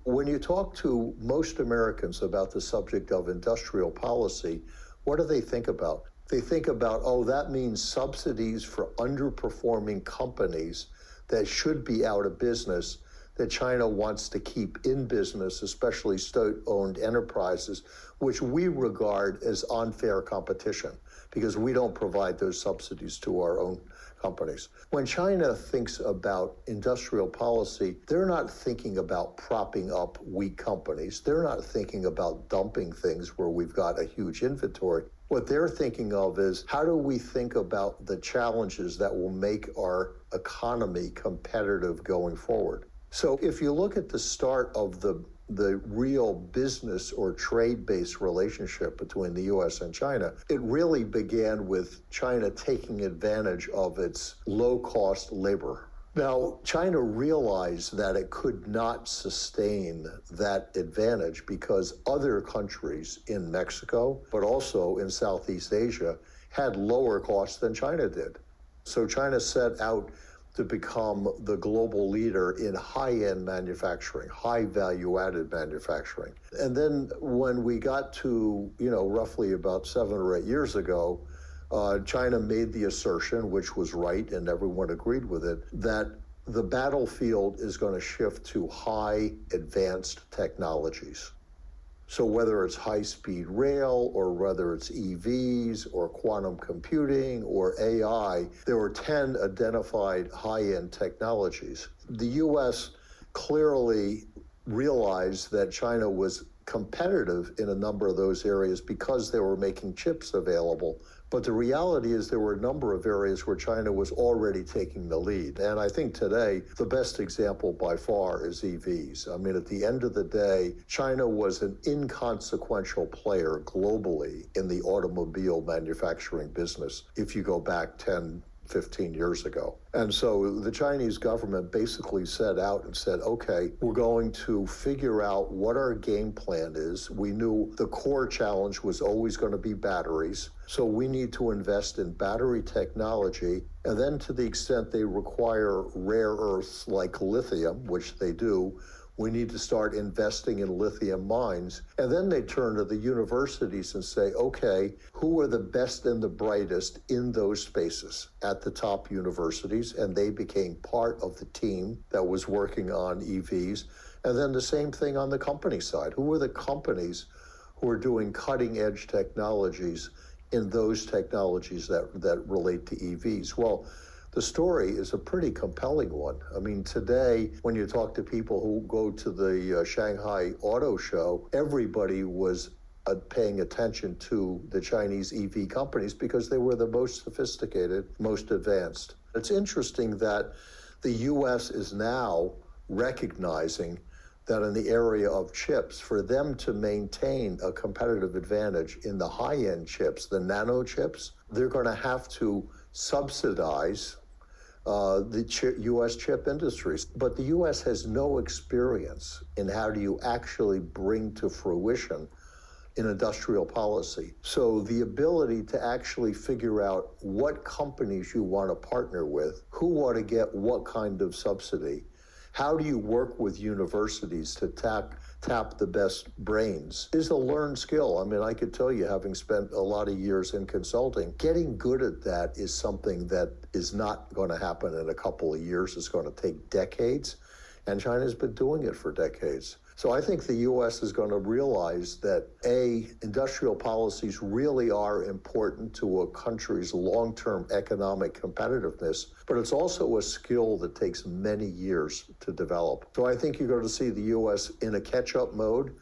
When you talk to most Americans about the subject of industrial policy, what do they think about? They think about, oh, that means subsidies for underperforming companies that should be out of business, that China wants to keep in business, especially state-owned enterprises, which we regard as unfair competition because we don't provide those subsidies to our own companies. When China thinks about industrial policy, they're not thinking about propping up weak companies. They're not thinking about dumping things where we've got a huge inventory. What they're thinking of is, how do we think about the challenges that will make our economy competitive going forward? So if you look at the start of the real business or trade-based relationship between the U.S. and China, it really began with China taking advantage of its low-cost labor. Now, China realized that it could not sustain that advantage because other countries in Mexico, but also in Southeast Asia, had lower costs than China did. So China set out to become the global leader in high-end manufacturing, high value-added manufacturing. And then when we got to, roughly about 7 or 8 years ago, China made the assertion, which was right and everyone agreed with it, that the battlefield is going to shift to high advanced technologies. So whether it's high-speed rail or whether it's EVs or quantum computing or AI, there were 10 identified high-end technologies. The U.S. clearly realized that China was competitive in a number of those areas because they were making chips available. But the reality is there were a number of areas where China was already taking the lead. And I think today, the best example by far is EVs. I mean, at the end of the day, China was an inconsequential player globally in the automobile manufacturing business if you go back 10, 15 years ago. And so the Chinese government basically set out and said, okay, we're going to figure out what our game plan is. We knew the core challenge was always going to be batteries. So we need to invest in battery technology. And then to the extent they require rare earths like lithium, which they do, we need to start investing in lithium mines. And then they turn to the universities and say, okay, who are the best and the brightest in those spaces at the top universities? And they became part of the team that was working on EVs. And then the same thing on the company side. Who are the companies who are doing cutting edge technologies in those technologies that relate to EVs? Well, the story is a pretty compelling one. I mean, today, when you talk to people who go to the Shanghai Auto Show, everybody was paying attention to the Chinese EV companies because they were the most sophisticated, most advanced. It's interesting that the U.S. is now recognizing that in the area of chips, for them to maintain a competitive advantage in the high-end chips, the nano chips, they're going to have to subsidize the U.S. chip industries. But the U.S. has no experience in how do you actually bring to fruition in industrial policy. So the ability to actually figure out what companies you want to partner with, who ought to get what kind of subsidy, how do you work with universities to tap the best brains is a learned skill. I mean, I could tell you, having spent a lot of years in consulting, getting good at that is something that is not going to happen in a couple of years. It's going to take decades, and China's been doing it for decades. So I think the U.S. is going to realize that, A, industrial policies really are important to a country's long-term economic competitiveness, but it's also a skill that takes many years to develop. So I think you're going to see the U.S. in a catch-up mode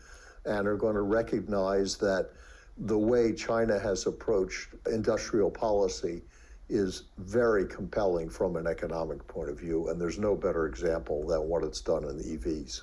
and are going to recognize that the way China has approached industrial policy is very compelling from an economic point of view, and there's no better example than what it's done in the EVs.